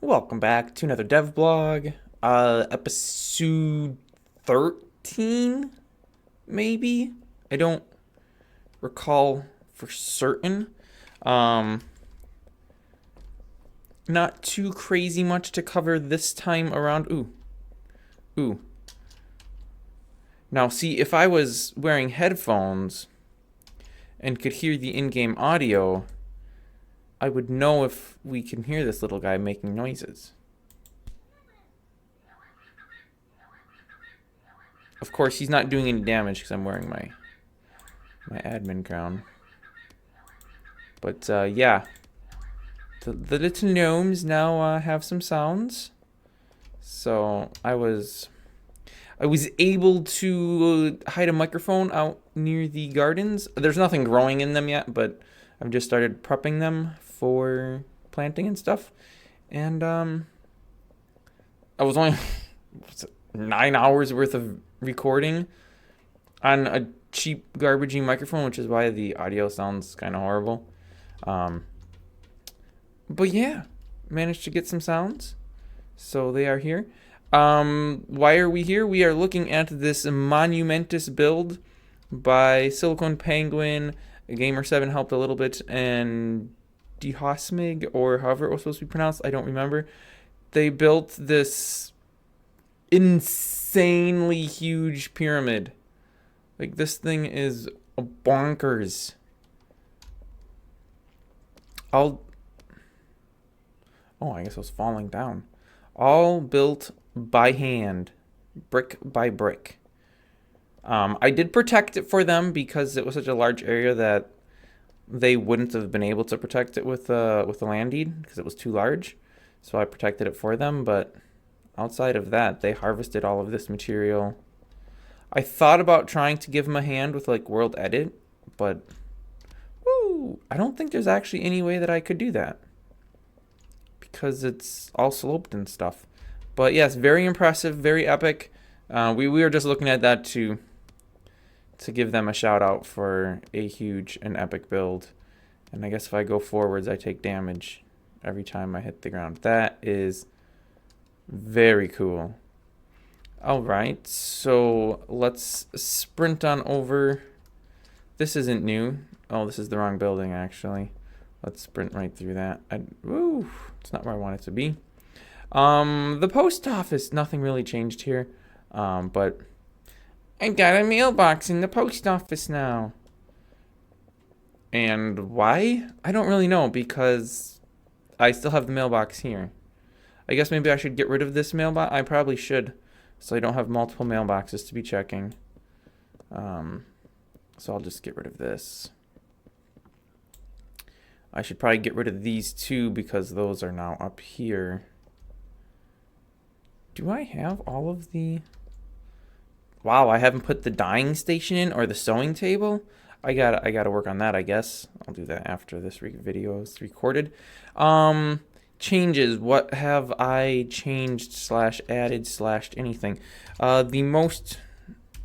Welcome back to another dev blog. Episode 13, maybe? I don't recall for certain. Um, Not too crazy much to cover this time around. Ooh. Now, see, if I was wearing headphones and could hear the in-game audio, I would know if we can hear this little guy making noises. Of course, he's not doing any damage because I'm wearing my admin crown. But yeah, the little gnomes now have some sounds. So I was able to hide a microphone out near the gardens. There's nothing growing in them yet, but I've just started prepping them for planting and stuff. And I was only 9 hours worth of recording on a cheap garbagey microphone, which is why the audio sounds kind of horrible. But yeah, managed to get some sounds, so they are here. Why are we here? We are looking at this monumentous build by Silicon Penguin. Gamer7 helped a little bit, and Dehosmig, or however it was supposed to be pronounced, I don't remember. They built this insanely huge pyramid. Like, this thing is bonkers. Oh, I guess I was falling down. All built by hand, brick by brick. I did protect it for them because it was such a large area that they wouldn't have been able to protect it with the land deed because it was too large. So I protected it for them, but outside of that, they harvested all of this material. I thought about trying to give them a hand with like World Edit, but I don't think there's actually any way that I could do that because it's all sloped and stuff. But yes, very impressive, very epic. We were just looking at that to give them a shout out for a huge and epic build. And I guess if I go forwards, I take damage every time I hit the ground. That is very cool. All right, so let's sprint on over. This isn't new. Oh, this is the wrong building, actually. Let's sprint right through that. It's not where I want it to be. The post office, nothing really changed here. But I got a mailbox in the post office now. And why? I don't really know, because I still have the mailbox here. I guess maybe I should get rid of this mailbox. I probably should, so I don't have multiple mailboxes to be checking. So I'll just get rid of this. I should probably get rid of these two because those are now up here. Do I have all of the... Wow, I haven't put the dyeing station in or the sewing table. I gotta work on that, I guess. I'll do that after this video is recorded. Changes. What have I changed / added / anything? The most...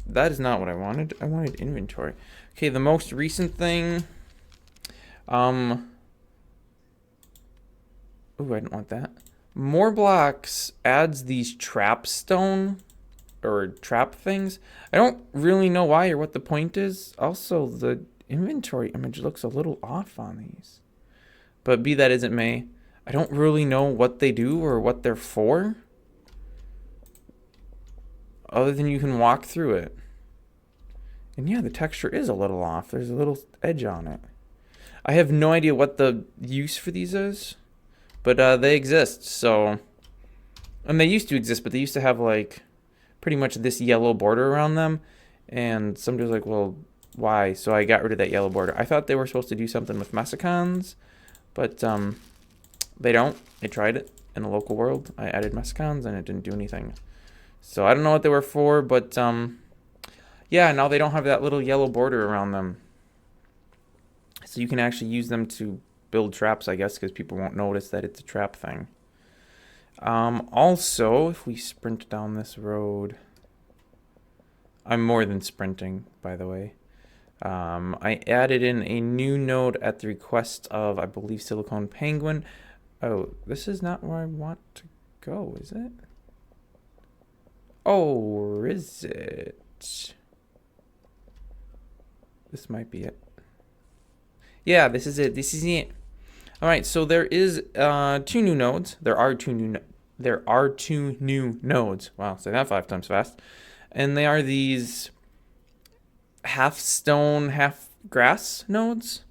That is not what I wanted. I wanted inventory. Okay, the most recent thing... Ooh, I didn't want that. More blocks adds these trap stone or trap things. I don't really know why or what the point is. Also, the inventory image looks a little off on these. But be that as it may, I don't really know what they do or what they're for. Other than you can walk through it. And yeah, the texture is a little off. There's a little edge on it. I have no idea what the use for these is. But they exist, so... And they used to exist, but they used to have, like, pretty much this yellow border around them. And somebody was like, well, why? So I got rid of that yellow border. I thought they were supposed to do something with mesicons, but they don't. I tried it in a local world. I added mesicons, and it didn't do anything. So I don't know what they were for, but yeah, now they don't have that little yellow border around them. So you can actually use them to build traps, I guess, because people won't notice that it's a trap thing. Also, if we sprint down this road... I'm more than sprinting, by the way. I added in a new node at the request of, I believe, Silicon Penguin. Oh, this is not where I want to go, is it? Oh, or is it? This might be it. Yeah, this is it. This is it. All right, so there is two new nodes. There are two new nodes. Wow, say that 5 times fast. And they are these half stone, half grass nodes.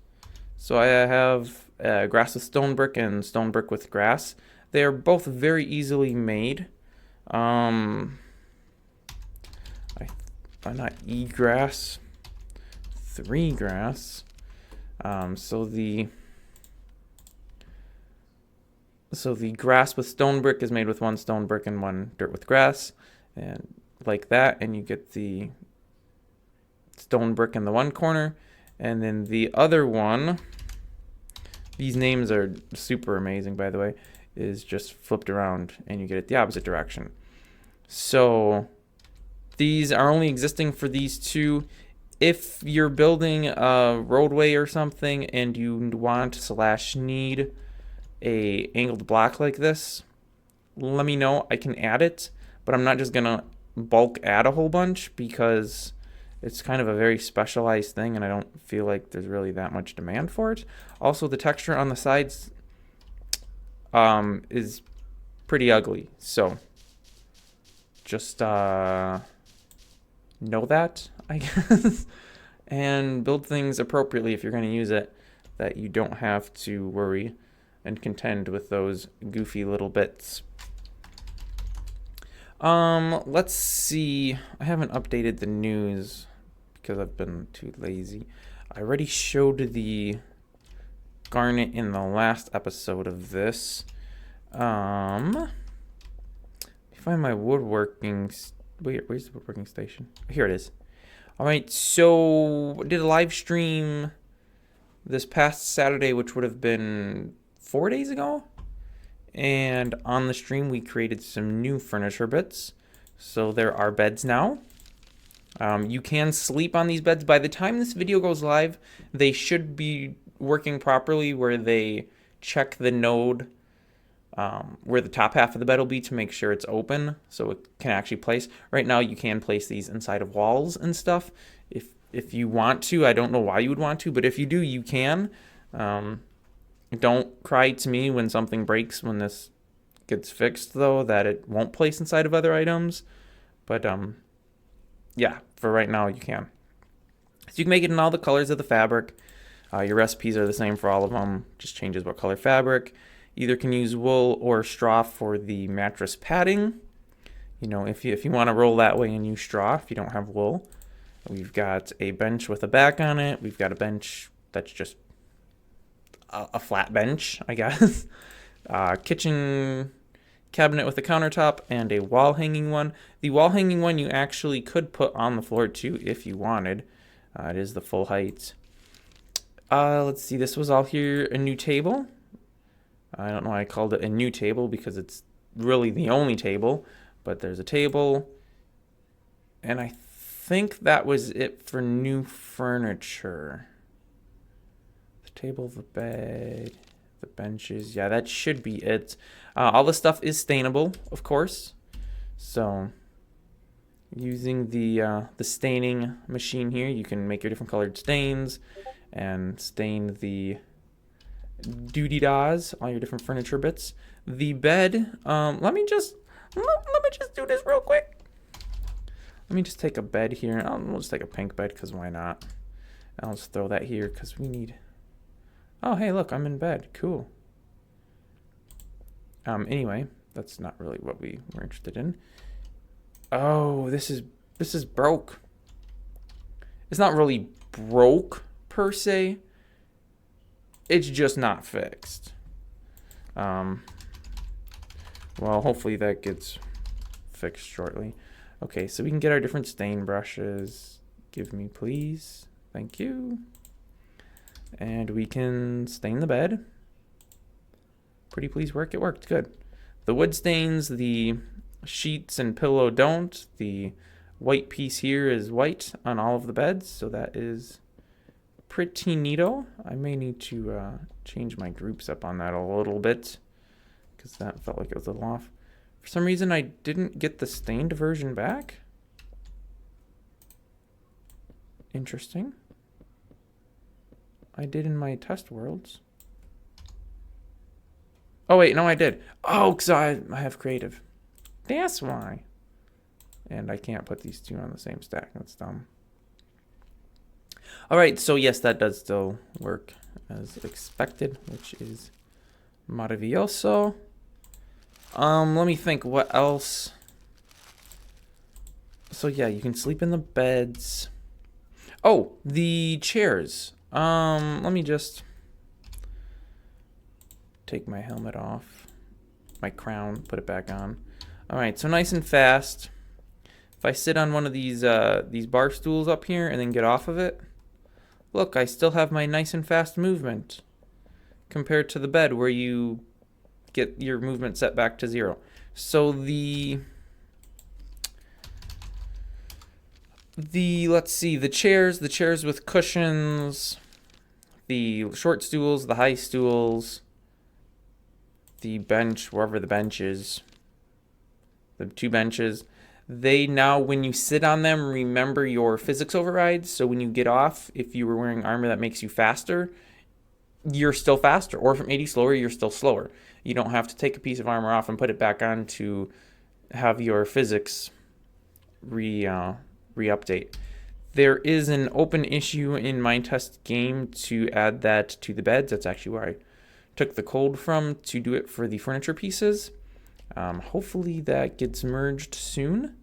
So I have grass with stone brick and stone brick with grass. They are both very easily made. Why not E grass? 3 grass. So the grass with stone brick is made with 1 stone brick and 1 dirt with grass, and like that, and you get the stone brick in the one corner, and then the other one, these names are super amazing, by the way, is just flipped around and you get it the opposite direction. So these are only existing for these two. If you're building a roadway or something and you want/need a angled block like this, let me know. I can add it, but I'm not just gonna bulk add a whole bunch because it's kind of a very specialized thing and I don't feel like there's really that much demand for it. Also, the texture on the sides is pretty ugly, so just know that, I guess, and build things appropriately if you're going to use it, that you don't have to worry and contend with those goofy little bits. Let's see. I haven't updated the news because I've been too lazy. I already showed the garnet in the last episode of this. Let me find my woodworking. Wait, where's the woodworking station? Here it is. All right, so did a live stream this past Saturday, which would have been 4 days ago. And on the stream, we created some new furniture bits. So there are beds now. You can sleep on these beds. By the time this video goes live, they should be working properly, where they check the node where the top half of the bed will be to make sure it's open so it can actually place. Right now you can place these inside of walls and stuff if you want to. I don't know why you would want to, but if you do, you can. Don't cry to me when something breaks when this gets fixed, though, that it won't place inside of other items. But yeah, for right now you can. So you can make it in all the colors of the fabric. Your recipes are the same for all of them, just changes what color fabric. Either can use wool or straw for the mattress padding. You know, if you want to roll that way and use straw if you don't have wool. We've got a bench with a back on it. We've got a bench that's just a flat bench, I guess. Kitchen cabinet with a countertop and a wall hanging one. The wall hanging one you actually could put on the floor too if you wanted. It is the full height. Let's see, this was all here, a new table. I don't know why I called it a new table because it's really the only table, but there's a table. And I think that was it for new furniture. The table, the bed, the benches. Yeah, that should be it. All the stuff is stainable, of course. So using the staining machine here, you can make your different colored stains and stain the doody-dahs, all your different furniture bits. The bed, let me just do this real quick. Let me just take a bed here. We'll just take a pink bed because why not? I'll just throw that here because we need. Oh, hey, look, I'm in bed. Cool. Anyway, that's not really what we were interested in. Oh, this is broke. It's not really broke per se. It's just not fixed. Well, hopefully that gets fixed shortly. Okay, so we can get our different stain brushes. Give me, please. Thank you. And we can stain the bed. Pretty please work. It worked. Good. The wood stains, the sheets and pillow don't. The white piece here is white on all of the beds, so that is pretty neato. I may need to change my groups up on that a little bit. because that felt like it was a little off. For some reason, I didn't get the stained version back. Interesting. I did in my test worlds. Oh, wait, no, I did. Oh, because I have creative. That's why. And I can't put these two on the same stack. That's dumb. All right, so yes, that does still work as expected, which is maravilloso. Let me think, what else? So yeah, you can sleep in the beds. Oh, the chairs. Let me just take my helmet off, my crown, put it back on. All right, so nice and fast. If I sit on one of these bar stools up here and then get off of it, look, I still have my nice and fast movement compared to the bed where you get your movement set back to 0. So let's see, the chairs with cushions, the short stools, the high stools, the bench, wherever the bench is, the 2 benches, they now, when you sit on them, remember your physics overrides. So when you get off, if you were wearing armor that makes you faster, you're still faster. Or from 80 slower, you're still slower. You don't have to take a piece of armor off and put it back on to have your physics re-update. There is an open issue in my test game to add that to the beds. That's actually where I took the code from to do it for the furniture pieces. Hopefully that gets merged soon,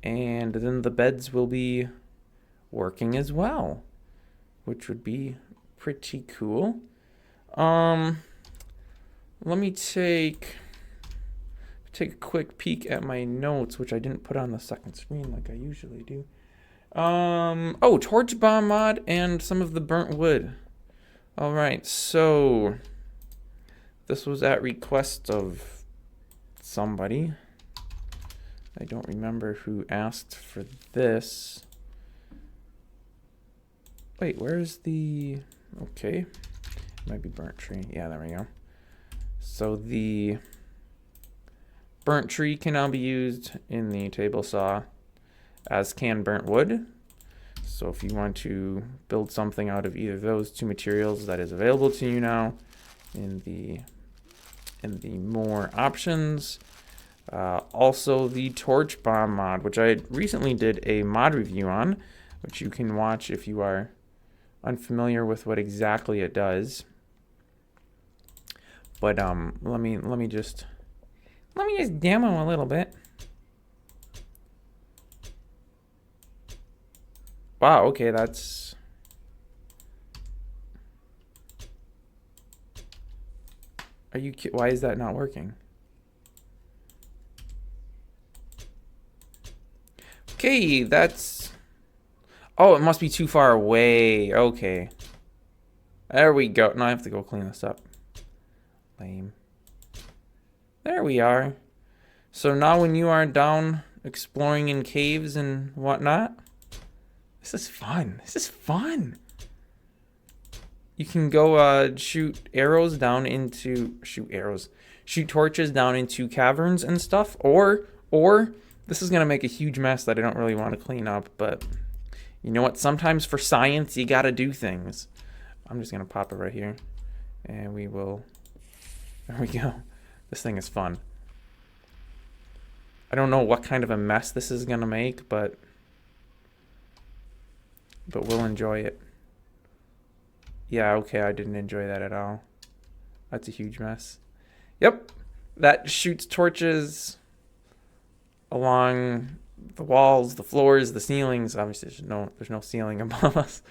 and then the beds will be working as well, which would be pretty cool. Let me take a quick peek at my notes, which I didn't put on the second screen like I usually do. Oh, torch bomb mod and some of the burnt wood. All right, so this was at request of somebody. I don't remember who asked for this. Wait, where's the... Okay. It might be burnt tree. Yeah, there we go. So the burnt tree can now be used in the table saw, as can burnt wood. So if you want to build something out of either of those 2 materials, that is available to you now in the more options. Also the torch bomb mod, which I recently did a mod review on, which you can watch if you are unfamiliar with what exactly it does. But let me just demo a little bit. Wow, okay, that's... Are you kidding? Why is that not working? Okay, that's... Oh, it must be too far away. Okay. There we go. Now I have to go clean this up. Lame. There we are. So now when you are down exploring in caves and whatnot, this is fun. This is fun. You can go shoot arrows down into... Shoot torches down into caverns and stuff. Or this is going to make a huge mess that I don't really want to clean up, but you know what? Sometimes for science, you got to do things. I'm just going to pop it right here, and we will... There we go. This thing is fun. I don't know what kind of a mess this is going to make, but we'll enjoy it. Yeah, okay, I didn't enjoy that at all. That's a huge mess. Yep, that shoots torches along the walls, the floors, the ceilings. Obviously, there's no ceiling above us.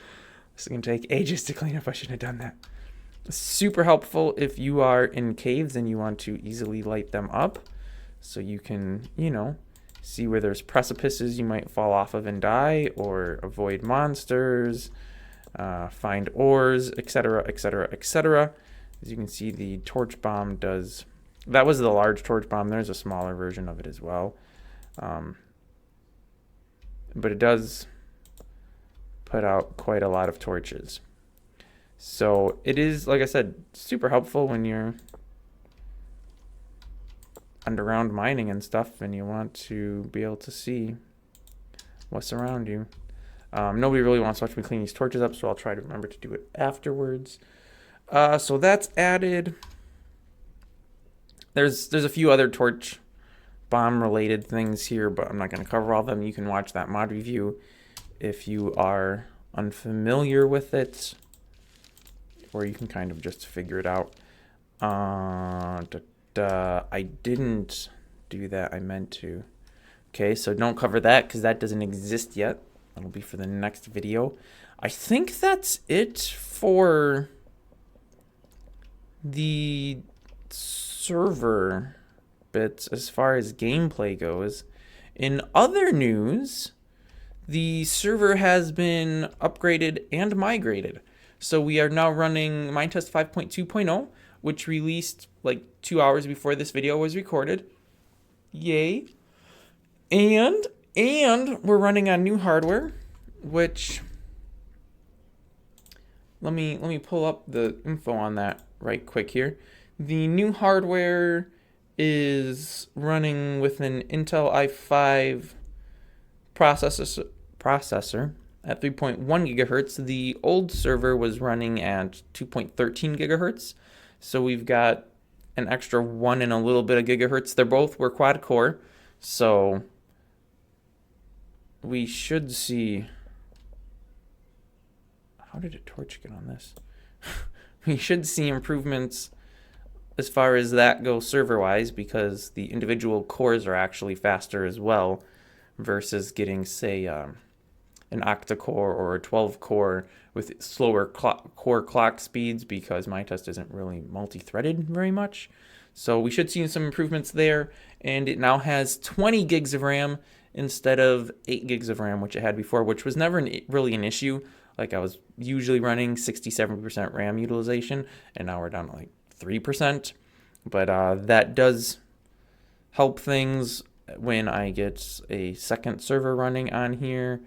This is going to take ages to clean up. I shouldn't have done that. Super helpful if you are in caves and you want to easily light them up. So you can, see where there's precipices you might fall off of and die, or avoid monsters, find ores, etc., etc., etc. As you can see, the torch bomb does... That was the large torch bomb. There's a smaller version of it as well. But it does put out quite a lot of torches. So it is, like I said, super helpful when you're underground mining and stuff, and you want to be able to see what's around you. Nobody really wants to watch me clean these torches up, so I'll try to remember to do it afterwards. So that's added. There's a few other torch bomb related things here, but I'm not going to cover all of them. You can watch that mod review if you are unfamiliar with it, or you can kind of just figure it out. I didn't do that. I meant to. Okay, so don't cover that because that doesn't exist yet. That'll be for the next video. I think that's it for the server bits as far as gameplay goes. In other news, the server has been upgraded and migrated. So we are now running Minetest 5.2.0, which released like 2 hours before this video was recorded. Yay. And we're running on new hardware, which let me pull up the info on that right quick here. The new hardware is running with an Intel i5 processor at 3.1 gigahertz. The old server was running at 2.13 gigahertz. So we've got an extra 1 and a little bit of gigahertz. They both were quad core. So we should see. How did a torch get on this? We should see improvements as far as that goes server-wise, because the individual cores are actually faster as well versus getting, say, an octa-core or a 12-core with slower core clock speeds, because Minetest isn't really multi-threaded very much. So we should see some improvements there, and it now has 20 gigs of RAM instead of 8 gigs of RAM, which it had before, which was never really an issue. Like, I was usually running 67% RAM utilization, and now we're down to like 3%. But that does help things when I get a second server running on here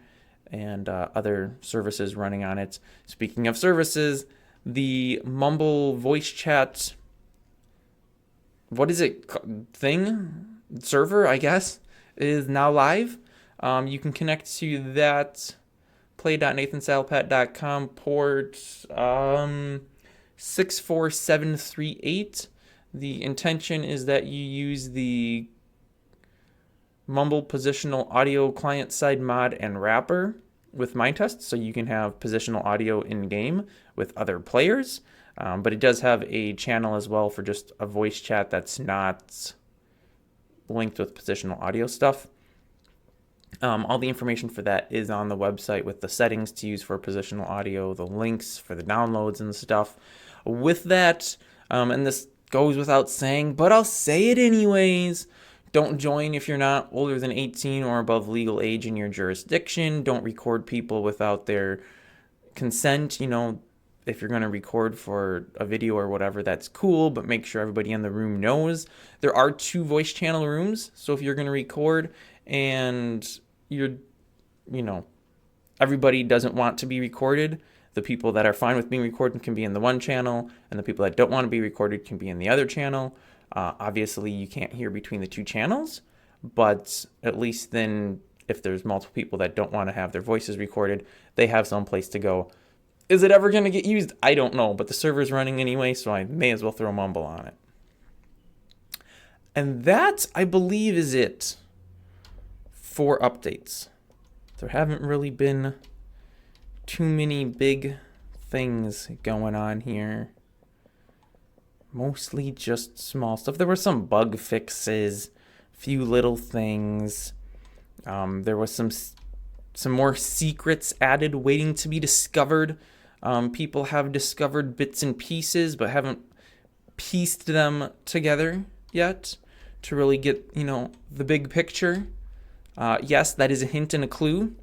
and other services running on it. Speaking of services, the Mumble voice chat, what is it, thing? Server, I guess, is now live. You can connect to that play.nathansalpat.com port 64738. The intention is that you use the Mumble positional audio client-side mod and wrapper with Minetest, so you can have positional audio in-game with other players. But it does have a channel as well for just a voice chat that's not linked with positional audio stuff. All the information for that is on the website with the settings to use for positional audio, the links for the downloads and stuff. With that, and this goes without saying, but I'll say it anyways, don't join if you're not older than 18 or above legal age in your jurisdiction. Don't record people without their consent. You know, if you're going to record for a video or whatever, that's cool, but make sure everybody in the room knows. There are 2 voice channel rooms, so if you're going to record and everybody doesn't want to be recorded, the people that are fine with being recorded can be in the one channel, and the people that don't want to be recorded can be in the other channel. Obviously, you can't hear between the 2 channels, but at least then, if there's multiple people that don't want to have their voices recorded, they have some place to go. Is it ever going to get used? I don't know, but the server's running anyway, so I may as well throw Mumble on it. And that, I believe, is it for updates. There haven't really been too many big things going on here. Mostly just small stuff. There were some bug fixes, few little things. There was some more secrets added waiting to be discovered. People have discovered bits and pieces but haven't pieced them together yet to really get, the big picture. Yes, that is a hint and a clue.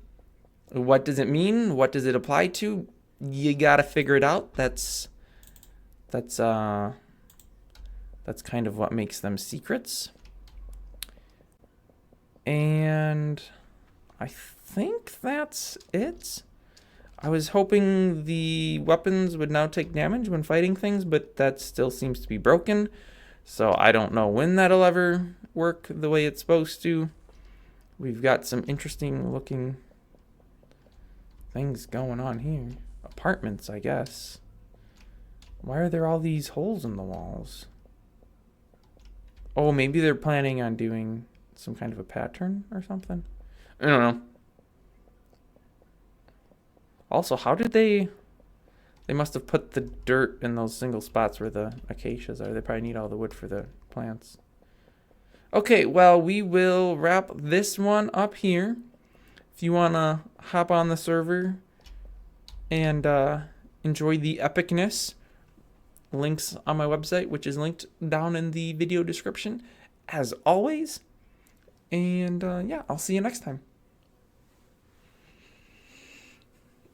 What does it mean? What does it apply to? You gotta figure it out. That's kind of what makes them secrets. And I think that's it. I was hoping the weapons would now take damage when fighting things, but that still seems to be broken. So I don't know when that'll ever work the way it's supposed to. We've got some interesting looking things going on here. Apartments, I guess. Why are there all these holes in the walls? Oh, maybe they're planning on doing some kind of a pattern or something. I don't know. Also, how did they must have put the dirt in those single spots where the acacias are. They probably need all the wood for the plants. Okay, well, we will wrap this one up here. If you want to hop on the server and enjoy the epicness, links on my website, which is linked down in the video description, as always. And yeah, I'll see you next time.